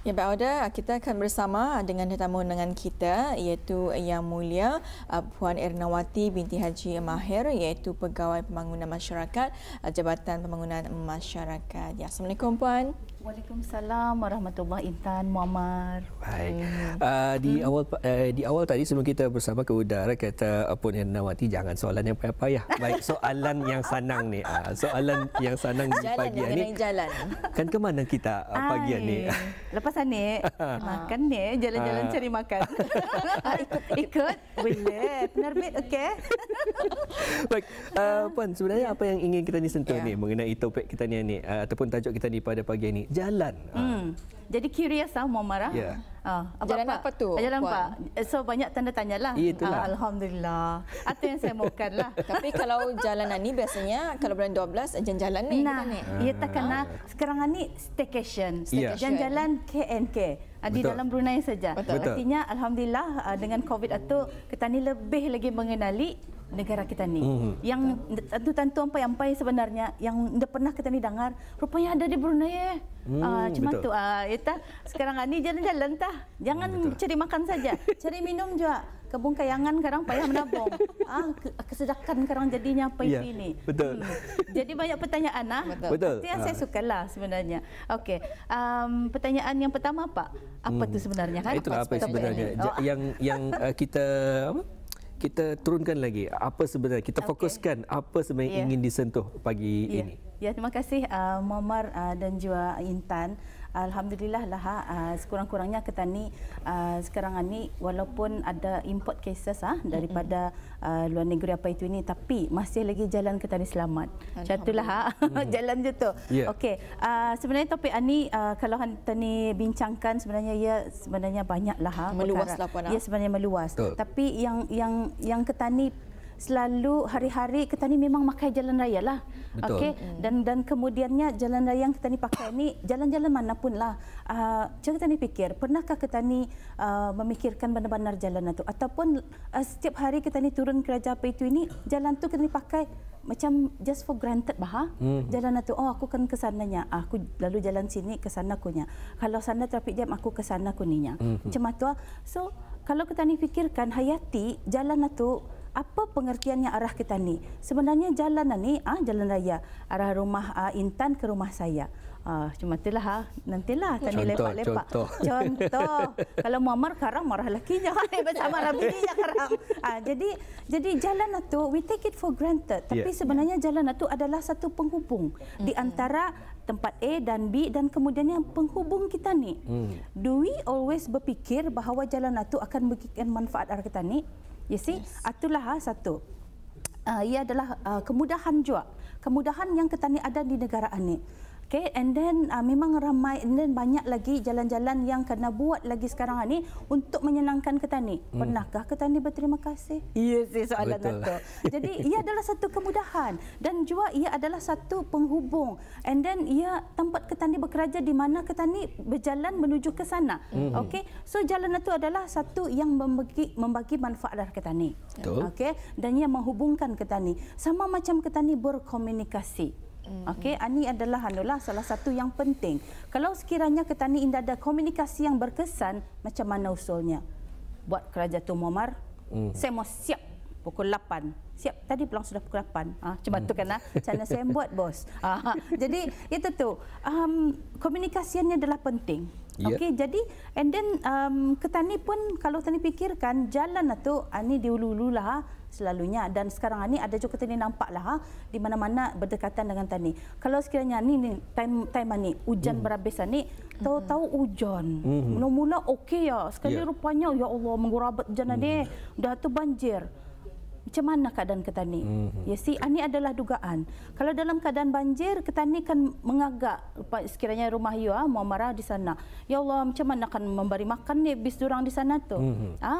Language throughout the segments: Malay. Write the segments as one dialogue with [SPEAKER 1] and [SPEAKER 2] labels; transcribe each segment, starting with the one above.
[SPEAKER 1] Ya, Pak Auda, kita akan bersama dengan tetamu dengan kita iaitu Yang Mulia Puan Ernawati binti Haji Mahir, iaitu Pegawai Pembangunan Masyarakat Jabatan Pembangunan Masyarakat. Ya, Assalamualaikum Puan.
[SPEAKER 2] Waalaikumsalam warahmatullahi Intan Muammar.
[SPEAKER 3] Baik. Di awal tadi sebelum kita bersama ke udara kata Puan Ernawati jangan soalan yang payah-payah. Baik, soalan yang senang ni. Soalan yang senang di pagi ni.
[SPEAKER 1] Jalan.
[SPEAKER 3] Kan ke mana kita pagi ni?
[SPEAKER 2] Lepas ni makan ni, jalan-jalan cari makan. Ikut boleh. Penerbit okey.
[SPEAKER 3] Baik, Puan, sebenarnya apa yang ingin kita ni sentuh ni mengenai topik kita ni ataupun tajuk kita ni pada pagi ni? Jalan.
[SPEAKER 2] Jadi curious Muammar.
[SPEAKER 3] Ya.
[SPEAKER 1] Jalan apa tu?
[SPEAKER 2] Jalan apa? So banyak tanda tanya lah. Alhamdulillah. Atau yang saya maukan lah.
[SPEAKER 1] Tapi kalau jalanan ni biasanya kalau bulan 12 jalan ni.
[SPEAKER 2] Nah, ia tak kena sekarang ni staycation. Jalan-jalan KNK. Di dalam Brunei saja. Artinya alhamdulillah dengan COVID itu kita ni lebih lagi mengenali negara kita ni. Yang tentu ampai-ampai sebenarnya yang dah pernah kita ni dengar rupanya ada di Brunei. Cuma tu sekarang ni jalan-jalan tah. Jangan cari makan saja, cari minum juga. Kebun kayangan sekarang payah menabung. Kesedakan sekarang jadinya apa ini?
[SPEAKER 3] Betul.
[SPEAKER 2] Jadi banyak pertanyaan
[SPEAKER 3] Betul.
[SPEAKER 2] Itu yang saya sukalah sebenarnya. Okey. Pertanyaan yang pertama Pak, apa tu sebenarnya kan?
[SPEAKER 3] Itulah apa sebenarnya yang kita turunkan lagi apa sebenarnya kita fokuskan apa sebenarnya ingin disentuh pagi ini.
[SPEAKER 2] Ya, terima kasih Muammar dan juga Intan. Alhamdulillah lah sekurang-kurangnya kita ni sekarang ni walaupun ada import cases daripada luar negeri apa itu ini, tapi masih lagi jalan kita ni selamat. Jatuhlah jalan je tu. Okey, sebenarnya topik ini kalau kita ni bincangkan sebenarnya banyaklah
[SPEAKER 1] meluaslah Puan.
[SPEAKER 2] Ya, sebenarnya meluas. Tapi yang kita ni selalu hari-hari kita ni memang pakai jalan raya lah. Okey, dan kemudiannya jalan raya yang kita ni pakai ni jalan-jalan manapun lah. Cuba kita ni fikir, pernahkah kita ni memikirkan benar-benar jalan itu ataupun setiap hari kita ni turun kerja apa itu ini jalan tu kita ni pakai macam just for granted jalan itu aku kan ke sananya, aku lalu jalan sini ke sana kunya, kalau sana traffic jam aku ke sana kuninya, macam tu. So kalau kita ni fikirkan hayati jalan itu apa pengertiannya arah kita ni? Sebenarnya jalan ni jalan raya arah rumah Intan ke rumah saya. Cuma itulah nantilah tani lepak-lepak. Contoh. Kalau Muammar sekarang marah lakinya bersama bininya sekarang. Jadi jalan itu we take it for granted. Tapi sebenarnya jalan itu adalah satu penghubung di antara tempat A dan B dan kemudian yang penghubung kita ni. Do we always berfikir bahawa jalan itu akan memberikan manfaat arah kita ni? You see, itulah satu. Ia adalah kemudahan juga. Kemudahan yang kita ni ada di negara ini. Okay, and then memang ramai and then banyak lagi jalan-jalan yang kena buat lagi sekarang ni untuk menyenangkan kita ni. Pernahkah kita ni berterima kasih? Ya sih soalan itu. Jadi ia adalah satu kemudahan dan juga ia adalah satu penghubung. And then ia tempat kita ni bekerja di mana kita ni berjalan menuju ke sana. Okey. So jalan itu adalah satu yang membagi manfaat dari kita ni. Okey, dan ia menghubungkan kita ni. Sama macam kita ni berkomunikasi. Okey, ini adalah salah satu yang penting. Kalau sekiranya kita ni ada komunikasi yang berkesan, macam mana usulnya? Buat kerja tu Muammar, saya mau siap pukul 8. Siap, tadi pulang sudah pukul 8. Cuma tu kan cara saya buat bos. Jadi itu tu. Komunikasinya adalah penting. Okey, jadi and then kita ni pun kalau tani fikirkan jalan tu ini dihulu-hulu lah selalunya dan sekarang ni ada juga tani nampak lah di mana-mana berdekatan dengan tani. Kalau sekiranya ni time ni hujan berhabis ni tahu-tahu hujan. Mula-mula okey ya, sekali rupanya ya Allah menggurabat hujan ni dah tu banjir. Macam mana keadaan kita ni? Ya ini adalah dugaan. Kalau dalam keadaan banjir, kita ni kan mengagak sekiranya rumah you Muammar di sana. Ya Allah, macam mana akan memberi makan ni bis durang di sana tu?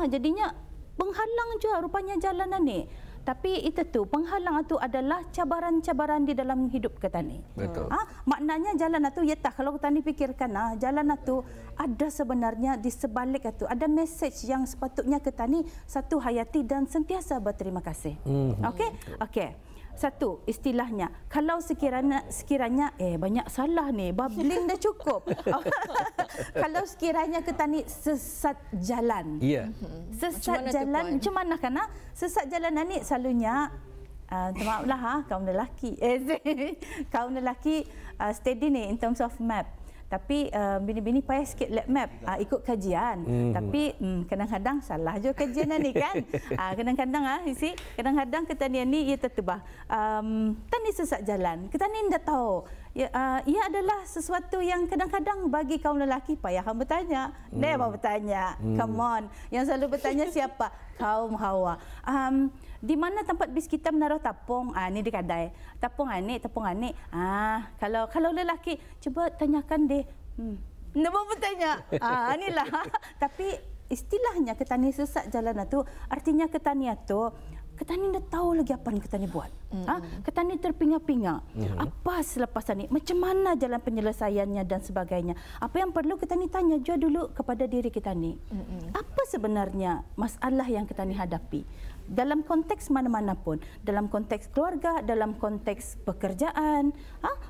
[SPEAKER 2] Jadinya penghalang juga rupanya jalanan ni. Tapi itu tu penghalang itu adalah cabaran-cabaran di dalam hidup kita ni.
[SPEAKER 3] Betul.
[SPEAKER 2] Maknanya jalan itu kalau kita ni fikirkan jalan itu ada sebenarnya di sebalik itu ada message yang sepatutnya kita ni satu hayati dan sentiasa berterima kasih. Okey. satu istilahnya, kalau sekiranya banyak salah ni, babbling dah cukup. Kalau sekiranya ketani sesat jalan.
[SPEAKER 3] Ya.
[SPEAKER 2] Sesat jalan macam mana kan? Sesat jalan ni selalunya maaflah kaum lelaki. Kaum lelaki steady ni in terms of map. Tapi bini-bini payah sikit lab map, ikut kajian. Tapi kadang-kadang salah je kajian ni kan. Kadang-kadang kadang-kadang ketanian ni ia tertebah. Tani sesat jalan. Ketanian dah tahu. Ia adalah sesuatu yang kadang-kadang bagi kaum lelaki payah bertanya. Dia bertanya. Come on. Yang selalu bertanya siapa? Kaum Hawa. Di mana tempat bis kita menaruh tapung? Ni di kedai. Tapung ni. Kalau lelaki, cuba tanyakan dia. Dia mau bertanya. Inilah. Tapi istilahnya ketani sesat jalan itu, artinya ketani itu, ketani dah tahu lagi apa yang ketani buat. Ketani terpinga-pinga. Apa selepas ini? Macam mana jalan penyelesaiannya dan sebagainya? Apa yang perlu ketani tanya juga dulu kepada diri ketani. Apa sebenarnya masalah yang ketani hadapi? Dalam konteks mana-mana pun, dalam konteks keluarga, dalam konteks pekerjaan,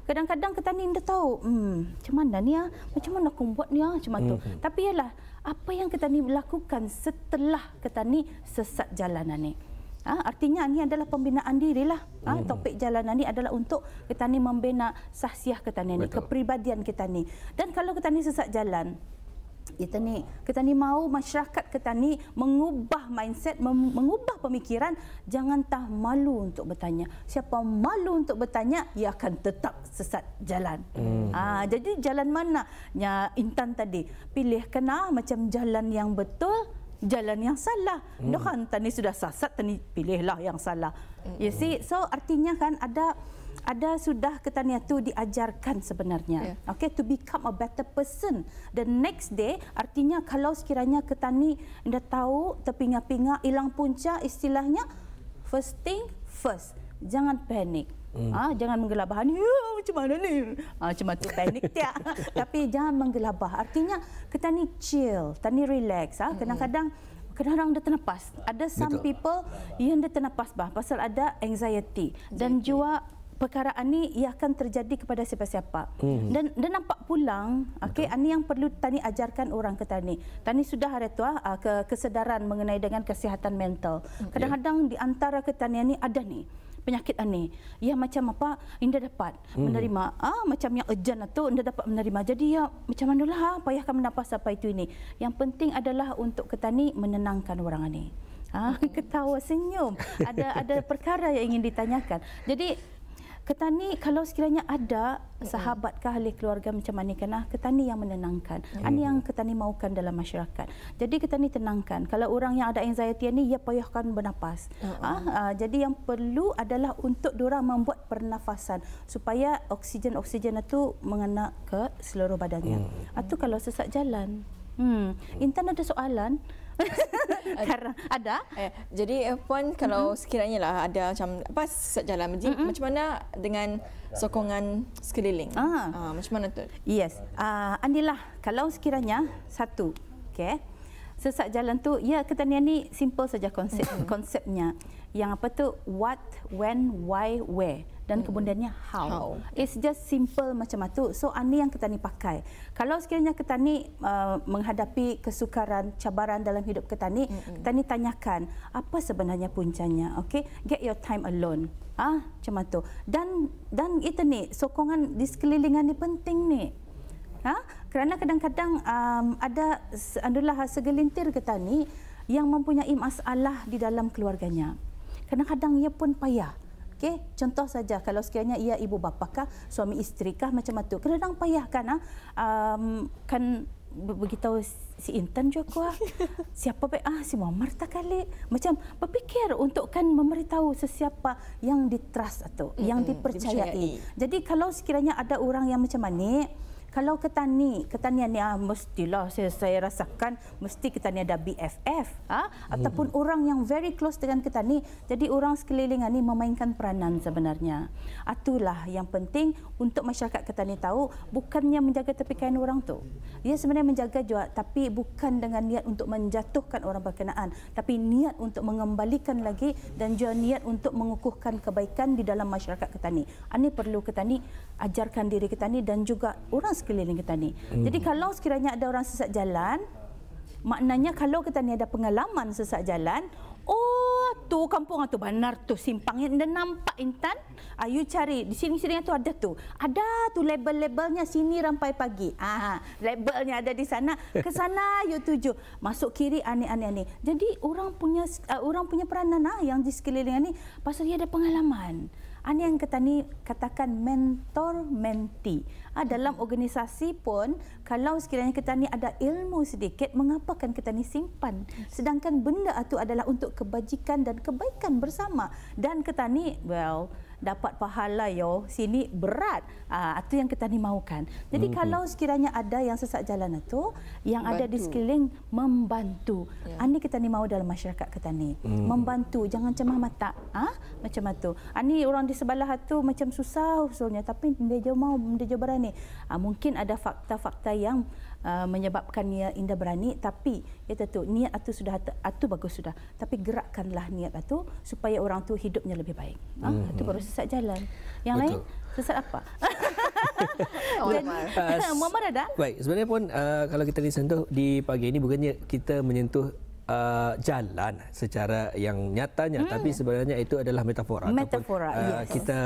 [SPEAKER 2] kadang-kadang ketani dah tahu, macam mana ni macam mana aku buat ni macam tu. Tapi ialah apa yang ketani lakukan setelah ketani sesat jalanan ni. Artinya ini adalah pembinaan dirilah. Topik jalanan ini adalah untuk ketani membina sahsiah ketani ni, kepribadian ketani. Dan kalau ketani sesat jalan, ketani mau masyarakat ketani mengubah mindset, mengubah pemikiran, jangan tak malu untuk bertanya. Siapa malu untuk bertanya, ia akan tetap sesat jalan. Jadi jalan mana? Intan tadi pilih kena macam jalan yang betul, jalan yang salah. Kan tani sudah sasat, tani pilihlah yang salah. You see, so artinya kan ada sudah ketani itu diajarkan sebenarnya. Okay, to become a better person. The next day, artinya kalau sekiranya ketani dah tahu terpinga-pinga, hilang punca, istilahnya first thing first. Jangan panik. Jangan menggelabah ni, macam mana ni? Macam tu panik tiap. Tapi jangan menggelabah. Artinya ketani chill, tani relax. Kadang-kadang dah ternapas. Ada some people yang dah ternapas pasal ada anxiety. Dan juga perkara ini ia akan terjadi kepada siapa-siapa. Dan nampak pulang, ini yang perlu tani ajarkan orang ke tani. Tani sudah ada kesedaran mengenai dengan kesihatan mental. Kadang-kadang di antara ketanian ini ada ni penyakit ini. Ya macam apa? Indah dapat menerima. Macam yang urgent itu indah dapat menerima. Jadi ya macam manalah payahkan menapas apa itu ini. Yang penting adalah untuk ketani menenangkan orang ini. Ketawa senyum. Ada perkara yang ingin ditanyakan. Jadi ketani kalau sekiranya ada sahabat ke ahli keluarga macam mana kena, ketani yang menenangkan. Ini yang ketani mahukan dalam masyarakat. Jadi ketani tenangkan. Kalau orang yang ada anxiety ni, ia payahkan bernapas. Jadi yang perlu adalah untuk diorang membuat pernafasan supaya oksigen itu mengena ke seluruh badannya. Itu kalau sesat jalan. Intan ada soalan? Ada.
[SPEAKER 1] Jadi Puan, kalau sekiranya lah ada macam apa sesat jalan, macam mana dengan sokongan sekeliling? Macam mana tu?
[SPEAKER 2] Yes. Anilah kalau sekiranya satu, sesat jalan tu, ya ketanian ni simple saja konsepnya. Yang apa tu? What, when, why, where. Dan kemudiannya how. It's just simple macam itu. So ini yang ketani pakai. Kalau sekiranya ketani menghadapi kesukaran, cabaran dalam hidup ketani, ketani tanyakan apa sebenarnya puncanya. Okay, get your time alone. Macam itu. Dan itu ni sokongan di sekelilingan ni penting ni. Kerana kadang-kadang ada adalah segelintir ketani yang mempunyai masalah di dalam keluarganya. Kadang-kadang ia pun payah. Contoh saja kalau sekiranya ia ibu bapa kah, suami isteri kah macam itu. Kadang-kadang payah kan beritahu si Intan juga siapa si Muammar tak kali macam berfikir untuk kan memberitahu sesiapa yang di-trust atau yang dipercayai. Jadi kalau sekiranya ada orang yang macam ni, Kalau ketanian ni mestilah saya rasakan mesti ketani ada BFF ataupun orang yang very close dengan ketani. Jadi orang sekeliling ni memainkan peranan sebenarnya. Itulah yang penting untuk masyarakat ketani tahu, bukannya menjaga tepi kain orang tu. Dia sebenarnya menjaga juga, tapi bukan dengan niat untuk menjatuhkan orang berkenaan, tapi niat untuk mengembalikan lagi dan juga niat untuk mengukuhkan kebaikan di dalam masyarakat ketani. Ini perlu ketani ajarkan diri ketani dan juga orang sekeliling ketani. Jadi kalau sekiranya ada orang sesat jalan, maknanya kalau ketani ada pengalaman sesat jalan, oh tu kampung tu benar tu simpang yang anda nampak Intan, you cari di sini-sini tu ada tu label-labelnya sini sampai pagi. Labelnya ada di sana, ke sana you tuju, masuk kiri ani. Jadi orang punya peranan yang di sekeliling ni pasal dia ada pengalaman. Ini yang ketani katakan mentor mentee. Dalam organisasi pun kalau sekiranya ketani ada ilmu sedikit, mengapa kan ketani simpan? Sedangkan benda itu adalah untuk kebajikan dan kebaikan bersama. Dan ketani dapat pahala sini berat. Itu yang ketani mahukan. Jadi kalau sekiranya ada yang sesat jalan itu, yang ada di sekeliling membantu. Ini ketani mahu dalam masyarakat ketani. Membantu, jangan cemah mata. Macam itu. Ini orang di sebelah itu macam susah usulnya, tapi dia jauh mau, dia jauh berani. Mungkin ada fakta-fakta yang menyebabkan dia indah berani, tapi itu niat itu sudah bagus sudah, tapi gerakkanlah niat itu supaya orang tu hidupnya lebih baik. Itu baru sesat jalan. Yang lain sesat apa? Muhammad ada?
[SPEAKER 3] Baik, sebenarnya pun kalau kita disentuh di pagi ini bukannya kita menyentuh jalan secara yang nyatanya, tapi sebenarnya itu adalah metafora. Kita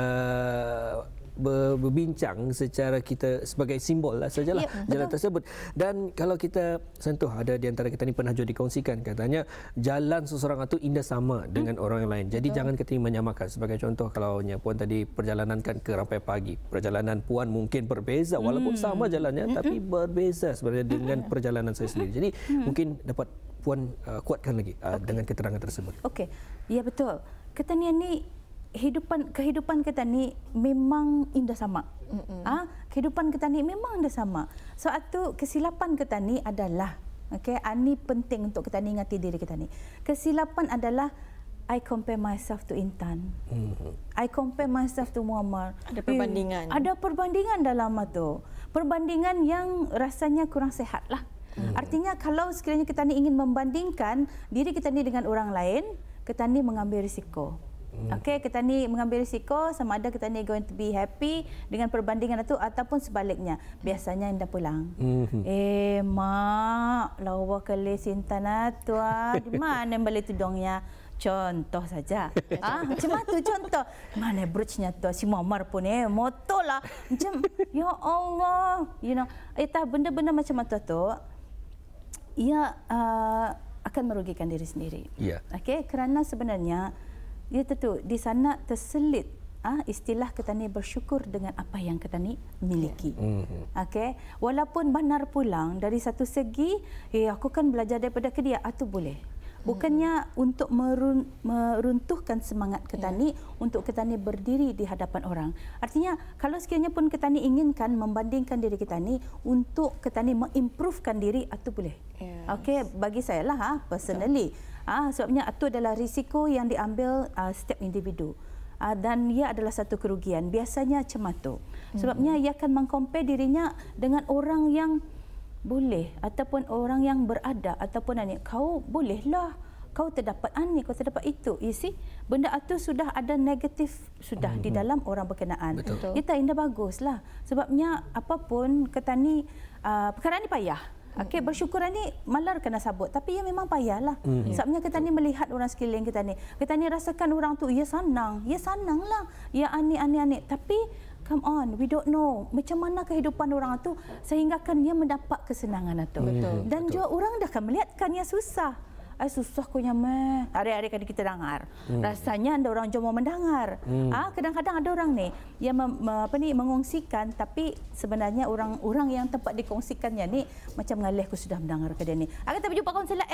[SPEAKER 3] berbincang secara kita sebagai simbol lah sajalah jalan tersebut. Dan kalau kita sentuh, ada di antara kita ni pernah juga dikongsikan, katanya jalan seseorang itu indah sama dengan orang yang lain. Jadi jangan kita menyamakan. Sebagai contoh, kalau Puan tadi perjalanan kan ke Rampai Pagi, perjalanan Puan mungkin berbeza walaupun sama jalannya, tapi berbeza sebenarnya dengan perjalanan saya sendiri. Jadi mungkin dapat Puan kuatkan lagi dengan keterangan tersebut.
[SPEAKER 2] Okey, ya betul. Ketanian ni kehidupan ketani memang indah sama. Kehidupan ketani memang indah sama. Satu kesilapan ketani adalah, ini penting untuk ketani ingati diri ketani. Kesilapan adalah I compare myself to Intan. I compare myself to Muammar.
[SPEAKER 1] Ada perbandingan.
[SPEAKER 2] Ada perbandingan dalam itu. Perbandingan yang rasanya kurang sehat lah. Artinya kalau sekiranya ketani ingin membandingkan diri ketani dengan orang lain, ketani mengambil risiko. Ketani mengambil risiko, sama ada ketani going to be happy dengan perbandingan itu ataupun sebaliknya. Biasanya anda pulang. Mak, lawa kali Sintan tu di mana beli tudungnya? Contoh saja. Macam tu contoh. Mana broochnya tu? Si Muammar pun motor lah. Macam ya Allah, benda-benda macam tu ia akan merugikan diri sendiri. Kerana sebenarnya dia tentu di sana terselit istilah ketani bersyukur dengan apa yang ketani miliki. Walaupun benar pulang dari satu segi, aku kan belajar daripada dia, itu boleh. Bukannya untuk meruntuhkan semangat ketani untuk ketani berdiri di hadapan orang. Artinya kalau sekiranya pun ketani inginkan membandingkan diri ketani untuk ketani mengimprovekan diri, itu boleh. Bagi saya lah personally. Sebabnya itu adalah risiko yang diambil setiap individu. Dan ia adalah satu kerugian. Biasanya cematu. Sebabnya ia akan mengcompare dirinya dengan orang yang boleh ataupun orang yang berada ataupun kau bolehlah, kau terdapat kau terdapat itu. You see, benda itu sudah ada negatif sudah di dalam orang berkenaan. Kita indah baguslah. Sebabnya apapun ketani perkara ni payah. Bersyukur ni malar kena sabut, tapi ia memang payahlah. Sebabnya ketani melihat orang sekeliling ketani. Ketani rasakan orang tu ia sananglah. Ia ani. Tapi come on, we don't know macam mana kehidupan orang tu sehingga kan dia mendapat kesenangan itu. Dan juga orang dah akan melihatkan ia susah. ai susah ku nyamai. Hari-hari kan kita dengar. Rasanya ada orang cuma mendengar. Kadang-kadang ada orang ni yang mengongsikan, tapi sebenarnya orang yang tempat dikongsikannya ni macam ngalih aku sudah mendengar ke dia ni. Kita berjumpa kaunselor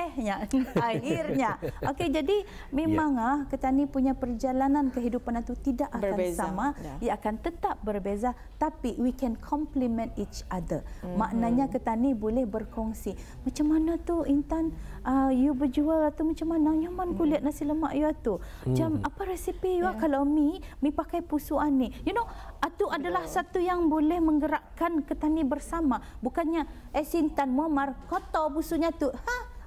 [SPEAKER 2] akhirnya. Okey, jadi memang kita ni punya perjalanan kehidupan itu tidak akan sama, ia akan tetap berbeza, tapi we can complement each other. Maknanya kita ni boleh berkongsi. Macam mana tu Intan, you berjual atau macam mana nyaman kulit nasi lemak you tu. Macam apa resipi you kalau mi pakai pusuan ni. You know, itu adalah satu yang boleh menggerakkan kita ni bersama. Bukannya Intan Muammar kata pusunya tu,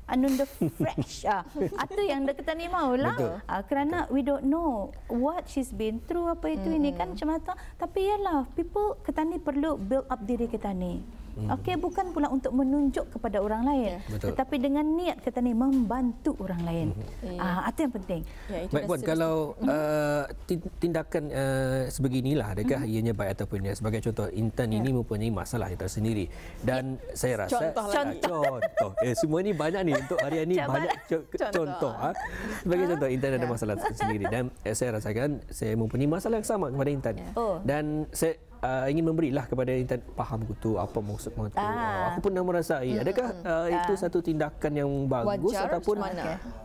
[SPEAKER 2] anunda fresh. Itu yang kita ni maulah. Kerana we don't know what she's been through, apa itu ini kan macam tu. Tapi yalah, people kita ni perlu build up diri kita ni. Okey, bukan pula untuk menunjuk kepada orang lain, tetapi dengan niat kita ni membantu orang lain. Itu yang penting.
[SPEAKER 3] Baik Puan, kalau tindakan sebeginilah, adakah ianya baik ataupun tidak? Sebagai contoh, Intan ini mempunyai masalah yang tersendiri dan saya rasa contoh. Semua ni banyak ni untuk hari ini, banyak contoh. Sebagai contoh, Intan ada masalah tersendiri dan saya rasakan saya mempunyai masalah yang sama kepada Intan. Dan saya ingin memberilah kepada Intan faham tu apa maksud tu. Aku pernah merasai. Adakah itu satu tindakan yang bagus ataupun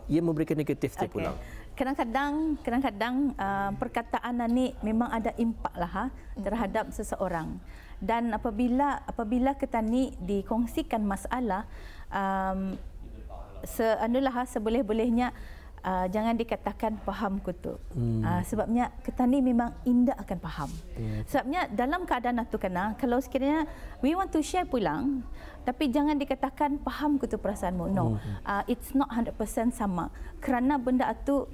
[SPEAKER 3] ia memberikan negatif tu pula?
[SPEAKER 2] Kadang-kadang perkataan ni memang ada impak lah terhadap seseorang. Dan apabila kita ni dikongsikan masalah, seboleh-bolehnya jangan dikatakan faham kutu. Sebabnya kita ni memang indah akan faham. Sebabnya dalam keadaan itu kalau sekiranya we want to share pulang, tapi jangan dikatakan faham kutu perasaanmu. No, it's not 100% sama. Kerana benda itu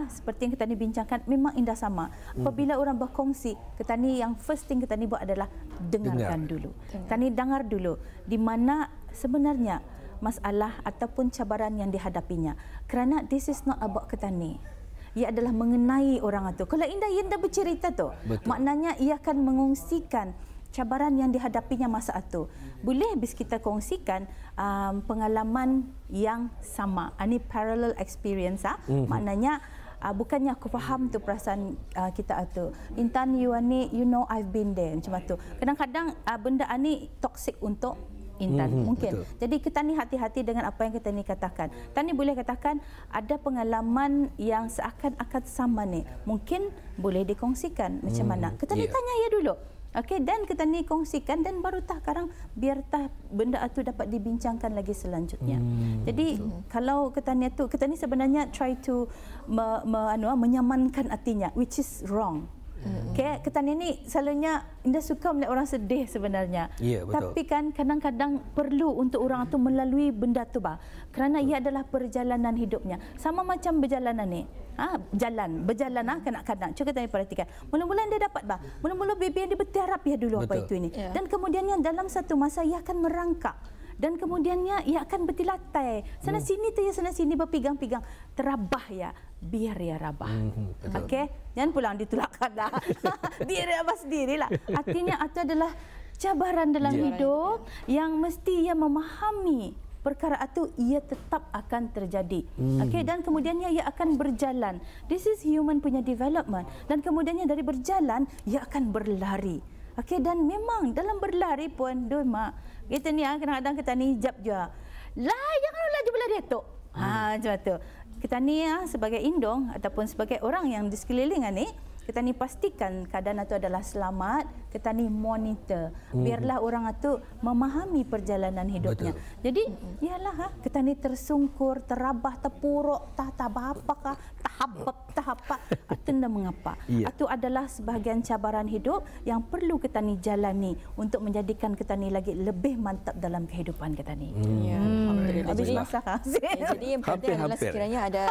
[SPEAKER 2] seperti yang kita ni bincangkan memang indah sama. Apabila orang berkongsi, kita ni yang first thing kita ni buat adalah dengarkan dulu. Kita ni dengar dulu di mana sebenarnya masalah ataupun cabaran yang dihadapinya. Kerana this is not about kita ni. Ia adalah mengenai orang itu. Kalau Indah bercerita tu, maknanya ia akan mengongsikan cabaran yang dihadapinya masa itu. Boleh bis kita kongsikan pengalaman yang sama. Ini parallel experience. Maknanya bukannya aku faham tu perasaan kita tu. Intan, you know I've been there. Macam tu. Kadang-kadang benda ni toksik untuk Intan mungkin. Jadi kita ni hati-hati dengan apa yang kita ni katakan. Kita ni boleh katakan ada pengalaman yang seakan-akan sama ni. Mungkin boleh dikongsikan macam mana. Kita ni tanya ya dulu. Okey, dan kita ni kongsikan dan baru sekarang biar benda itu dapat dibincangkan lagi selanjutnya. Jadi kalau kita ni sebenarnya try to menyamankan hatinya, which is wrong. Okay, kita ni selalunya Indah suka melihat orang sedih sebenarnya. Tapi kan kadang-kadang perlu untuk orang itu melalui benda tu kerana ia adalah perjalanan hidupnya. Sama macam berjalanan ni. Berjalan kadang-kadang. Cuba kita perhatikan. Mula-mula dia dapat mula-mula baby yang dia bertiarap dulu apa itu ini. Dan kemudiannya dalam satu masa ia akan merangkak. Dan kemudiannya ia akan bertilatai. Sana sini berpegang-pegang. Terabah biar ia rabah. Okey, jangan pulang ditolakkan dah. Dia rabah sendirilah. Artinya itu adalah cabaran dalam hidup yang mesti ia memahami perkara itu ia tetap akan terjadi. Okey, dan kemudiannya ia akan berjalan. This is human punya development. Dan kemudiannya dari berjalan ia akan berlari. Okey, dan memang dalam berlari pun mak kita ni kadang-kadang kita ni hijab je. Janganlah laju berlari tu. Macam tu. Kita ni sebagai indung ataupun sebagai orang yang di sekeliling ni, kita ni pastikan keadaan itu adalah selamat, kita ni monitor. Biarlah orang itu memahami perjalanan hidupnya. Jadi, ialah kita ni tersungkur, terabah, terpuruk, apakah, tahap, itu tidak mengapa. Itu adalah sebahagian cabaran hidup yang perlu kita ni jalani untuk menjadikan kita ni lagi lebih mantap dalam kehidupan kita ni.
[SPEAKER 1] Habis masa. Jadi yang penting adalah sekiranya ada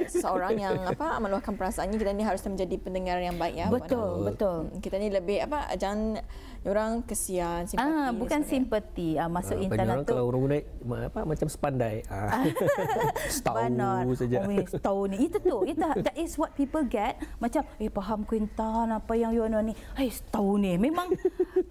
[SPEAKER 1] seseorang yang meluahkan perasaannya, kita ni harus menjadi pendengar cara yang baik ya.
[SPEAKER 2] Betul, betul.
[SPEAKER 1] Kita ni lebih jangan orang kesian, simpati.
[SPEAKER 2] Bukan simpati. Masuk internet tu.
[SPEAKER 3] Kalau orang muda macam sepandai. Tahu saja.
[SPEAKER 2] Tahu ni. Itu tu. That is what people get. Macam faham Quintan apa yang you know ni. Tahu ni. Memang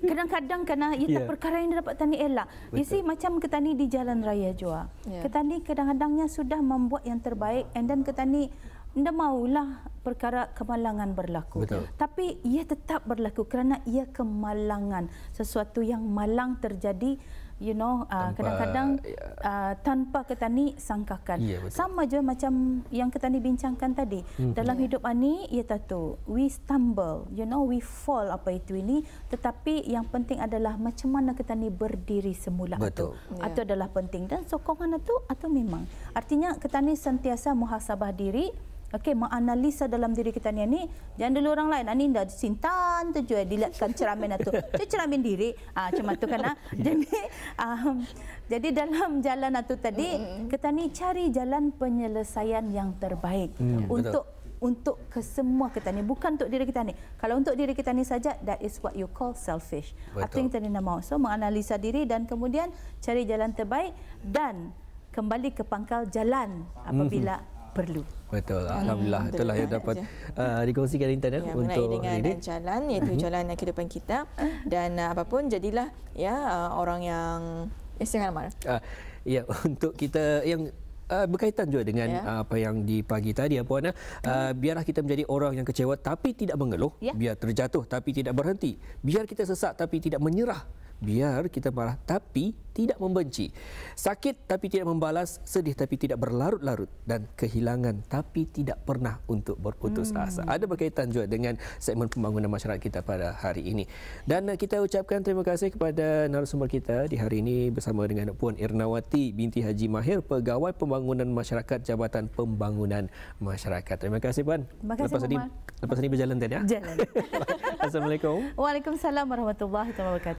[SPEAKER 2] kadang-kadang kena perkara yang dapat tani elak. You see macam kita ni di jalan raya jua. Kita ni kadang-kadangnya sudah membuat yang terbaik and then kita ni tidak maulah perkara kemalangan berlaku.
[SPEAKER 3] Betul.
[SPEAKER 2] Tapi ia tetap berlaku kerana ia kemalangan. Sesuatu yang malang terjadi, kadang-kadang tanpa kita ni sangkakan. Sama je macam yang kita ni bincangkan tadi. Dalam hidup ani, ia tahu, we stumble, we fall apa itu ini. Tetapi yang penting adalah macam mana kita ni berdiri semula.
[SPEAKER 3] Betul.
[SPEAKER 2] Itu adalah penting. Dan sokongan itu memang. Artinya kita ni sentiasa muhasabah diri. Menganalisa dalam diri kita ni, jangan dulu orang lain. Ani dah sintan tu je dilihatkan cermin itu. Dia cermin diri. Cuma tu kan. Jadi dalam jalan itu tadi, kita ni cari jalan penyelesaian yang terbaik untuk ke semua kita ni, bukan untuk diri kita ni. Kalau untuk diri kita ni saja, that is what you call selfish. Apa yang kita ni nak mahu. So menganalisa diri dan kemudian cari jalan terbaik dan kembali ke pangkal jalan apabila perlu.
[SPEAKER 3] Betul. Alhamdulillah. Itulah yang dapat dikongsikan Intan untuk
[SPEAKER 1] dengan jalan, iaitu jalan kehidupan kita. Dan apapun jadilah orang yang istiqamah.
[SPEAKER 3] Untuk kita yang berkaitan juga dengan apa yang di pagi tadi Puan, biarlah kita menjadi orang yang kecewa tapi tidak mengeluh, biar terjatuh tapi tidak berhenti, biar kita sesak tapi tidak menyerah, biar kita marah tapi tidak membenci, sakit tapi tidak membalas, sedih tapi tidak berlarut-larut, dan kehilangan tapi tidak pernah untuk berputus asa. Ada berkaitan juga dengan segmen pembangunan masyarakat kita pada hari ini. Dan kita ucapkan terima kasih kepada narasumber kita di hari ini bersama dengan Puan Ernawati binti Haji Mahir, Pegawai Pembangunan Masyarakat Jabatan Pembangunan Masyarakat. Terima kasih Puan.
[SPEAKER 2] Terima kasih,
[SPEAKER 3] lepas ini berjalan tadi ya.
[SPEAKER 2] Jalan.
[SPEAKER 3] Assalamualaikum.
[SPEAKER 2] Waalaikumsalam warahmatullahi wabarakatuh.